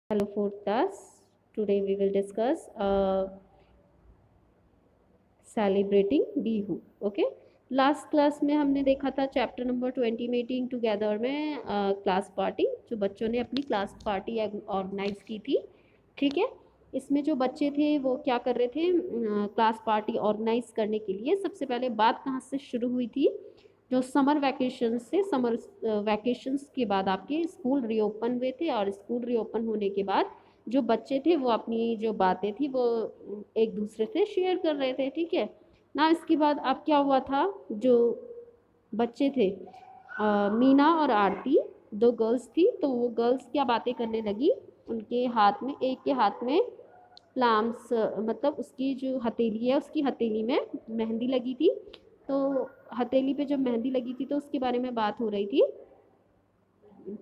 Hello fourth class. Today we will discuss celebrating Bihu. Okay, last class में हमने देखा था चैप्टर नंबर 20 मीटिंग टुगेदर में क्लास पार्टी, जो बच्चों ने अपनी क्लास पार्टी ऑर्गेनाइज की थी. ठीक है, इसमें जो बच्चे थे वो क्या कर रहे थे, क्लास पार्टी ऑर्गेनाइज करने के लिए सबसे पहले बात कहाँ से शुरू हुई थी. जो समर वैकेशन से, समर वैकेशंस के बाद आपके स्कूल रीओपन हुए थे, और स्कूल रीओपन होने के बाद जो बच्चे थे वो अपनी जो बातें थी वो एक दूसरे से शेयर कर रहे थे. ठीक है ना. इसके बाद अब क्या हुआ था, जो बच्चे थे मीना और आरती, दो गर्ल्स थी, तो वो गर्ल्स क्या बातें करने लगी. उनके हाथ में, एक के हाथ में प्लाम्स, मतलब उसकी जो हथेली है उसकी हथेली में मेहंदी लगी थी. तो हथेली पे जब मेहंदी लगी थी तो उसके बारे में बात हो रही थी.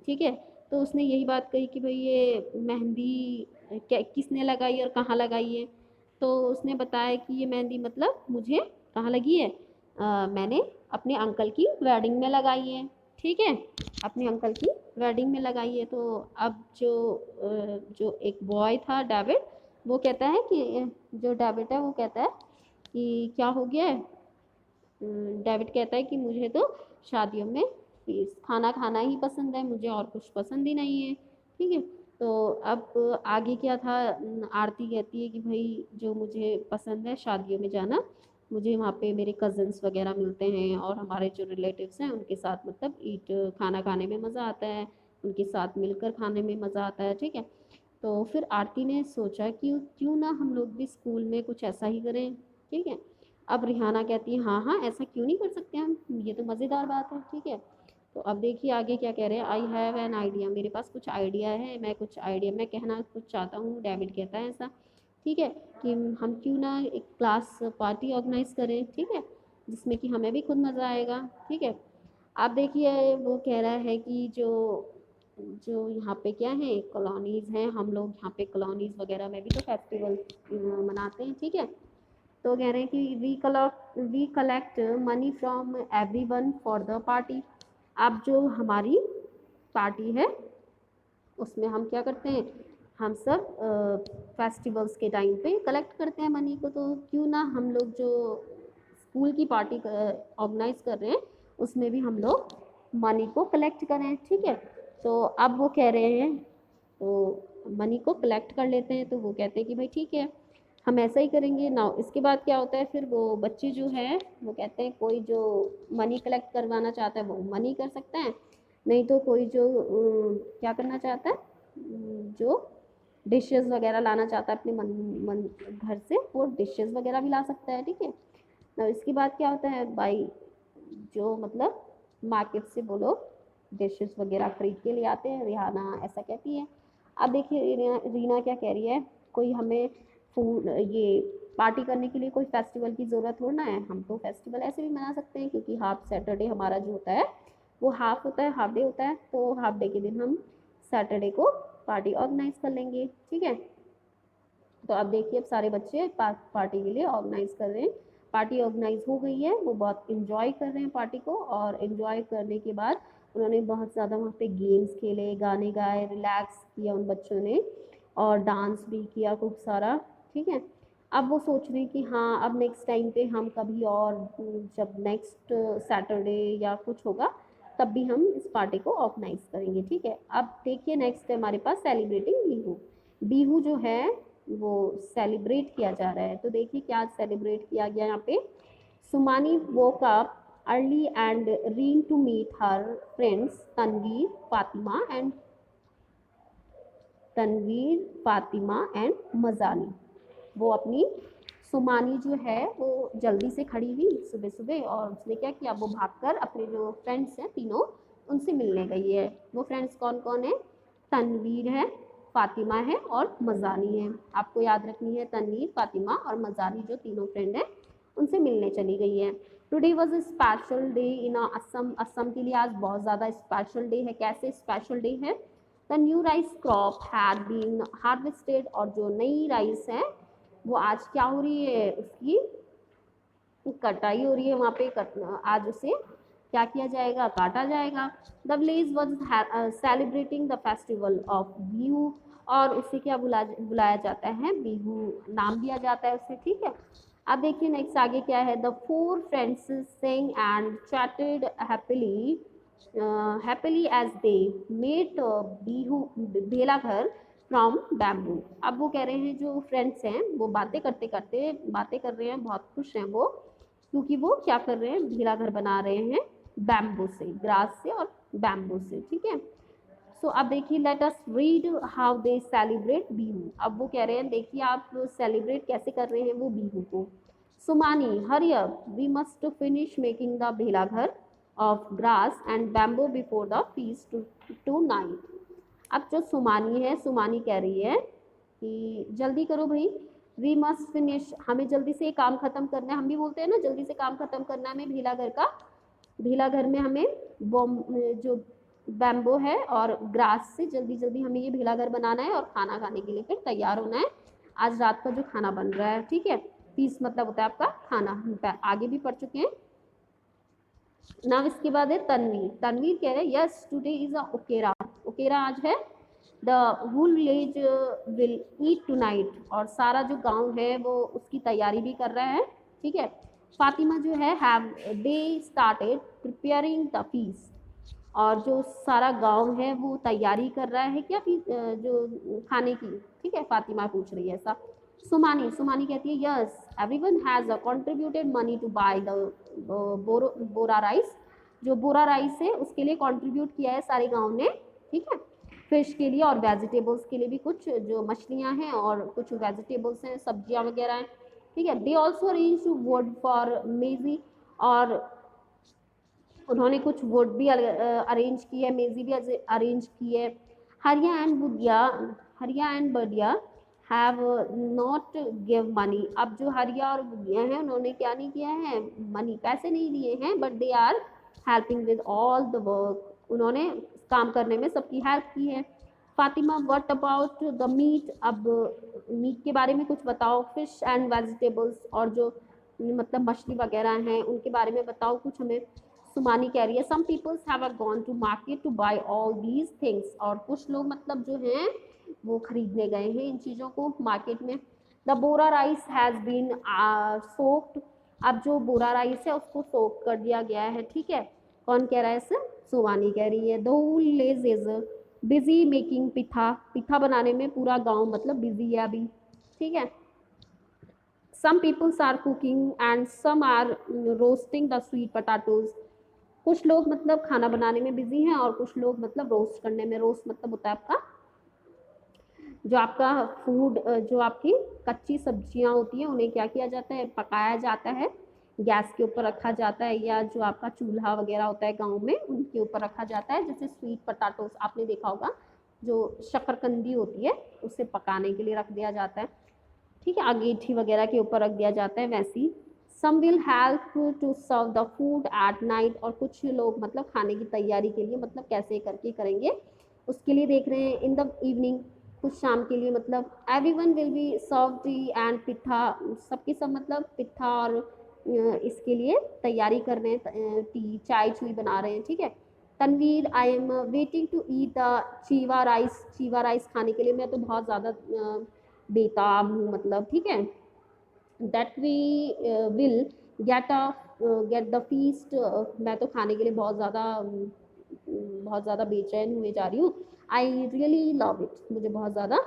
ठीक है, तो उसने यही बात कही कि भाई ये मेहंदी किसने लगाई और कहाँ लगाई है. तो उसने बताया कि ये मेहंदी मतलब मुझे कहाँ लगी है, मैंने अपने अंकल की वेडिंग में लगाई है. ठीक है, अपने अंकल की वेडिंग में लगाई है. तो अब जो एक बॉय था डेविड, वो कहता है कि जो डेविड है वो कहता है कि क्या हो गया है. डेविड कहता है कि मुझे तो शादियों में खाना खाना ही पसंद है, मुझे और कुछ पसंद ही नहीं है. ठीक है, तो अब आगे क्या था, आरती कहती है कि भाई जो मुझे पसंद है शादियों में जाना, मुझे वहाँ पे मेरे कज़न्स वगैरह मिलते हैं और हमारे जो रिलेटिव्स हैं उनके साथ मतलब ईट खाना खाने में मज़ा आता है, उनके साथ मिलकर खाने में मज़ा आता है. ठीक है, तो फिर आरती ने सोचा कि क्यों ना हम लोग भी स्कूल में कुछ ऐसा ही करें. ठीक है, अब रिहाना कहती है हाँ हाँ ऐसा क्यों नहीं कर सकते हम, ये तो मज़ेदार बात है. ठीक है, तो अब देखिए आगे क्या कह रहे हैं. आई हैव एन आइडिया, मेरे पास कुछ आइडिया है, मैं कुछ आइडिया मैं कहना कुछ चाहता हूँ, डेविड कहता है ऐसा. ठीक है, कि हम क्यों ना एक क्लास पार्टी ऑर्गेनाइज करें. ठीक है, जिसमें कि हमें भी खुद मज़ा आएगा. ठीक है, आप देखिए वो कह रहा है कि जो जो यहाँ पे क्या है, कॉलोनीज़ हैं, हम लोग यहाँ पे कॉलोनीज़ वगैरह में भी तो फेस्टिवल मनाते हैं. ठीक है, तो कह रहे हैं कि we collect money from everyone for the party. अब जो हमारी पार्टी है उसमें हम क्या करते हैं, हम सब फेस्टिवल्स के टाइम पे कलेक्ट करते हैं मनी को. तो क्यों ना हम लोग जो स्कूल की पार्टी ऑर्गेनाइज कर रहे हैं उसमें भी हम लोग मनी को कलेक्ट करें. ठीक है, तो अब वो कह रहे हैं तो मनी को कलेक्ट कर लेते हैं. तो वो कहते हैं कि भाई ठीक है हम ऐसा ही करेंगे ना. इसके बाद क्या होता है, फिर वो बच्चे जो हैं वो कहते हैं कोई जो मनी कलेक्ट करवाना चाहता है वो मनी कर सकता है, नहीं तो कोई जो क्या करना चाहता है, जो डिशेस वगैरह लाना चाहता है अपने मन घर से, वो डिशेस वगैरह भी ला सकता है. ठीक है ना. इसके बाद क्या होता है भाई, जो मतलब मार्केट से वो लोग डिशेस वगैरह खरीद के ले आते हैं. रिहाना ऐसा कहती है. अब देखिए रीना क्या कह रही है, कोई हमें फूड ये पार्टी करने के लिए कोई फेस्टिवल की ज़रूरत थोड़ा ना है, हम तो फेस्टिवल ऐसे भी मना सकते हैं, क्योंकि हाफ सैटरडे हमारा जो होता है वो हाफ होता है, हाफ डे होता है. तो हाफ डे के दिन हम सैटरडे को पार्टी ऑर्गेनाइज कर लेंगे. ठीक है, तो अब देखिए अब सारे बच्चे पार्टी के लिए ऑर्गेनाइज कर रहे हैं. पार्टी ऑर्गेनाइज हो गई है, वो बहुत इन्जॉय कर रहे हैं पार्टी को, और इन्जॉय करने के बाद उन्होंने बहुत ज़्यादा वहाँ पे गेम्स खेले, गाने गाए, रिलैक्स किया उन बच्चों ने, और डांस भी किया खूब सारा. ठीक है, अब वो सोच रहे हैं कि हाँ अब नेक्स्ट टाइम पे हम कभी और जब नेक्स्ट सैटरडे या कुछ होगा तब भी हम इस पार्टी को ऑर्गेनाइज करेंगे. ठीक है, अब देखिए नेक्स्ट है हमारे पास सेलिब्रेटिंग बिहू. बिहू जो है वो सेलिब्रेट किया जा रहा है. तो देखिए क्या सेलिब्रेट किया गया यहाँ पे. Sumani woke up early and ran to meet her friends Tanveer Fatima and Majani. वो अपनी सुमानी जो है वो जल्दी से खड़ी हुई सुबह सुबह, और उसने क्या किया, वो भागकर अपने जो फ्रेंड्स हैं तीनों उनसे मिलने गई है. वो फ्रेंड्स कौन कौन है, तनवीर है, फातिमा है और मजानी है. आपको याद रखनी है तनवीर, फातिमा और मजानी जो तीनों फ्रेंड हैं उनसे मिलने चली गई है. Today was a special day in Assam. Assam के लिए आज बहुत ज़्यादा स्पेशल डे है. कैसे स्पेशल डे है, the new rice crop had been harvested. और जो नई राइस है वो आज क्या हो रही है, उसकी कटाई हो रही है. वहाँ पे आज उसे क्या किया जाएगा, काटा जाएगा. The village was celebrating the festival of view और उसे क्या बुलाया जाता है, बिहू नाम दिया जाता है उसे, ठीक है। अब देखिए नेक्स्ट आगे क्या है, the four friends sing and chatted happily as they made Bihu bhela ghar from bamboo. अब वो कह रहे हैं जो फ्रेंड्स हैं वो बातें करते करते बातें कर रहे हैं, बहुत खुश हैं वो, क्योंकि वो क्या कर रहे हैं, भेला घर बना रहे हैं बैम्बू से, ग्रास से और बैम्बू से, ठीक है। सो अब देखिए let us read how they celebrate Bihu. अब वो कह रहे हैं देखिए आप सेलिब्रेट कैसे कर रहे हैं वो बिहू को। Sumani hurry up, we must finish making the bhela ghar of grass and bamboo before the feast tonight. अब जो सुमानी है, सुमानी कह रही है कि जल्दी करो भाई, वी मस्ट फिनिश, हमें जल्दी से काम खत्म करना है। हम भी बोलते हैं ना जल्दी से काम खत्म करना है हमें भेला घर का। भेला घर में हमें जो बैम्बो है और ग्रास से जल्दी जल्दी हमें ये भेला घर बनाना है और खाना खाने के लिए फिर तैयार होना है। आज रात का जो खाना बन रहा है, ठीक है। फीस मतलब होता है आपका खाना, हम आगे भी पढ़ चुके हैं। नाउ इसके बाद है तनवीर। तनवीर कह रहे हैं यस टुडे इज अ ओकेरा, ओकेरा आज है। The whole village will eat tonight, और सारा जो गांव है वो उसकी तैयारी भी कर रहा है, ठीक है। फातिमा जो है have they started preparing the fees, और जो सारा गांव है वो तैयारी कर रहा है क्या जो खाने की, ठीक है। फातिमा पूछ रही है ऐसा। सुमानी, सुमानी कहती है yes everyone has contributed money to buy the bora rice, जो बोरा राइस है उसके लिए कंट्रीब्यूट किया है सारे गांव ने, ठीक है। फिश के लिए और वेजिटेबल्स के लिए भी, कुछ जो मछलियां हैं और कुछ वेजिटेबल्स हैं, सब्जियां वगैरह हैं, ठीक है। They also arrange to wood for meji, और उन्होंने कुछ वुड भी अरेंज की है, मेजी भी अरेंज की है। हरिया and Budia, Haria and Badia have not give money. अब जो हरिया और बुदिया हैं उन्होंने क्या नहीं किया है, मनी पैसे नहीं दिए हैं, but they are helping with all the work, उन्होंने काम करने में सबकी हेल्प की है। Fatima what about the meat, अब मीट के बारे में कुछ बताओ। फिश एंड वेजिटेबल्स, और जो मतलब मछली वगैरह हैं उनके बारे में बताओ कुछ हमें। सुमानी कह रही है some peoples have gone to market to buy all these things, और कुछ लोग मतलब जो हैं वो खरीदने गए हैं इन चीज़ों को मार्केट में। The bora rice has been soaked, अब जो बोरा राइस है उसको सोक कर दिया गया है, ठीक है। कौन कह रहा है इसे, सुवानी कह रही है। The whole village is busy making pitha, pitha बनाने में पूरा गांव मतलब बिजी है अभी, ठीक है। some peoples are cooking and some are roasting the sweet potatoes, कुछ लोग मतलब खाना बनाने में बिजी हैं और कुछ लोग मतलब रोस्ट करने में। रोस्ट मतलब होता है आपका जो आपका फूड, जो आपकी कच्ची सब्जियां होती हैं उन्हें क्या किया जाता है, पकाया जाता है, गैस के ऊपर रखा जाता है, या जो आपका चूल्हा वगैरह होता है गांव में उनके ऊपर रखा जाता है। जैसे स्वीट पटाटोस आपने देखा होगा, जो शक्करकंदी होती है उसे पकाने के लिए रख दिया जाता है, ठीक है, अगेठी वगैरह के ऊपर रख दिया जाता है वैसी। Some will help to serve the food at night, और कुछ लोग मतलब खाने की तैयारी के लिए मतलब कैसे करके करेंगे उसके लिए देख रहे हैं। इन द इवनिंग, कुछ शाम के लिए मतलब। Everyone will be serve tea and pitha, सबके सब मतलब पिट्ठा और इसके लिए तैयारी कर रहे हैं, टी चाय चुई बना रहे हैं, ठीक है। Tanveer I am waiting to eat the chewa rice, chewa rice खाने के लिए मैं तो बहुत ज़्यादा बेताब हूँ मतलब, ठीक है। That we will get the feast, मैं तो खाने के लिए बहुत ज़्यादा बेचैन हुए जा रही हूँ। आई रियली लव इट, मुझे बहुत ज़्यादा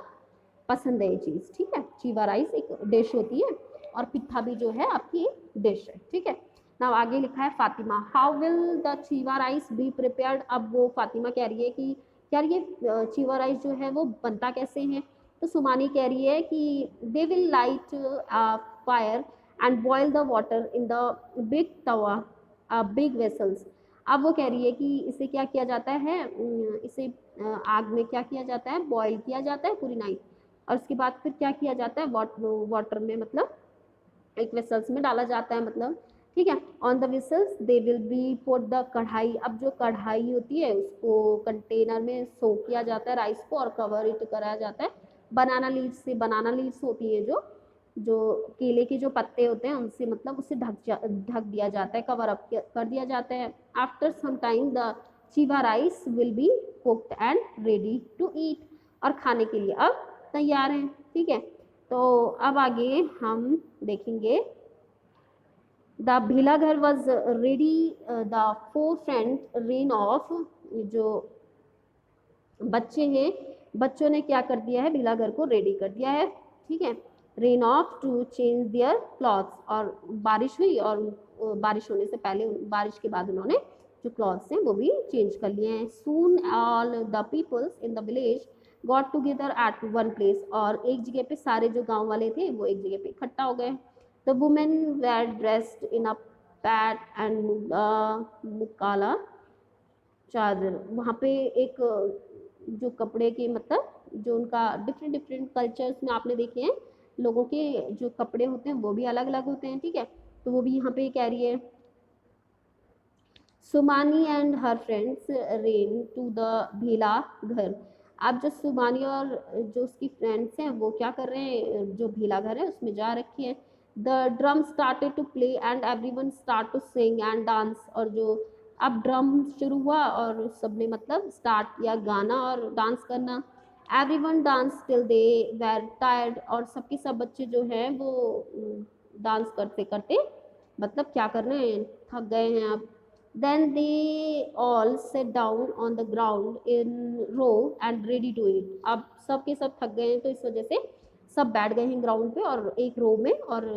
पसंद है ये चीज़, ठीक है। चीवा राइस एक डिश होती है और पिट्ठा भी जो है आपकी डिश है, ठीक है। ना आगे लिखा है Fatima how will the chewa rice be prepared. अब वो फातिमा कह रही है कि यार ये चीवा राइस जो है वो बनता कैसे है। तो सुमानी कह रही है कि they will light fire and boil the water in the big tawa big vessels. अब वो कह रही है कि इसे क्या किया जाता है, इसे आग में क्या किया जाता है, बॉयल किया जाता है पूरी नाइट, और उसके बाद फिर क्या किया जाता है, वाटर में मतलब एक वेसल्स में डाला जाता है मतलब, ठीक है। On the vessels they will be put the कढ़ाई, अब जो कढ़ाई होती है उसको कंटेनर में सोक किया जाता है राइस को और कवर इट कराया जाता है बनाना लीव्स से। बनाना लीव्स होती है जो जो केले के जो पत्ते होते हैं उनसे मतलब उसे ढक दिया जाता है, कवर अप कर दिया जाता है। After some time the chewa rice will be cooked and ready to eat, और खाने के लिए अब तैयार हैं। ठीक है, तो अब आगे हम देखेंगे द भीला घर was ready, the four friend rain of, जो बच्चे हैं, बच्चों ने क्या कर दिया है, भीला घर को रेडी कर दिया है। ठीक है, ran off to change their clothes, और बारिश हुई और बारिश होने से पहले, बारिश के बाद उन्होंने जो क्लॉथ्स हैं वो भी चेंज कर लिए हैं। Soon all the peoples in the village got together at one place, और एक जगह पे सारे जो गांव वाले थे वो एक जगह पे इकट्ठा हो गए। The women were dressed in a pat and mukala chadar, वहाँ पे एक जो कपड़े के मतलब जो उनका डिफरेंट डिफरेंट कल्चर्स में आपने देखे हैं, लोगों के जो कपड़े होते हैं वो भी अलग अलग होते हैं। ठीक है, तो वो भी यहाँ पे कह रही है। Sumani and her friends ran to the bhela ghar, अब जो सुमानी और जो उसकी फ्रेंड्स हैं वो क्या कर रहे हैं, जो भीला घर है उसमें जा रखी है। The drum started to play and everyone start to sing and dance, और जो अब ड्रम शुरू हुआ और सबने मतलब स्टार्ट किया गाना और डांस करना। Everyone dance till they were tired, और सबके सब बच्चे जो हैं वो डांस करते करते मतलब क्या कर रहे हैं, थक गए हैं अब। Then they all sat down on the ground in row and ready to eat. अब सब के सब थक गए हैं तो इस वजह से सब बैठ गए हैं ग्राउंड पे और एक रो में और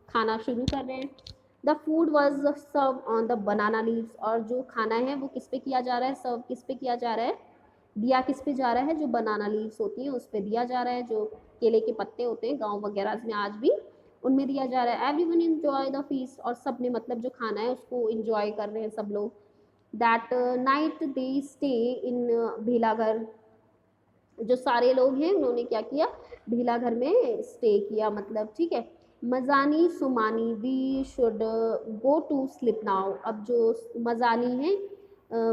खाना शुरू कर रहे हैं। The food was serve on the banana leaves, और जो खाना है वो किस पे किया जा रहा है, सर्व किस पे किया जा रहा है, दिया किस पे जा रहा है, जो बनाना लीव्स होती हैं उस पे दिया जा रहा है, जो केले के पत्ते होते हैं गाँव वगैरह में आज भी उनमें दिया जा रहा है। एवरीवन एंजॉय द फीस्ट, और सब ने मतलब जो खाना है उसको एंजॉय कर रहे हैं सब लोग। That night they stay in भीलाघर, जो सारे लोग हैं उन्होंने क्या किया, भीलाघर में स्टे किया मतलब। ठीक है, Majani Sumani we should go to sleep now, अब जो मजानी है,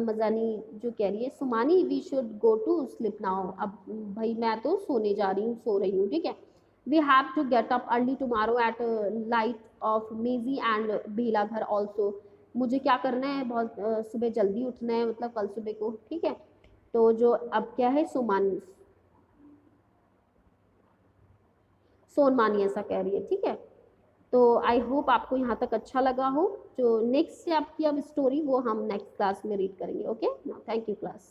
मजानी जो कह रही है Sumani we should go to sleep now, अब भाई मैं तो सोने जा रही हूँ, सो रही हूँ। ठीक है, we have to get up early tomorrow at light of meji and भीलाघर ऑल्सो, मुझे क्या करना है, बहुत सुबह जल्दी उठना है मतलब कल सुबह को। ठीक है, तो जो अब क्या है सुमानी सोनमानी ऐसा कह रही है। ठीक है, तो आई होप आपको यहाँ तक अच्छा लगा हो। जो नेक्स्ट है आपकी अब स्टोरी वो हम नेक्स्ट क्लास में रीड करेंगे। Okay, thank you class.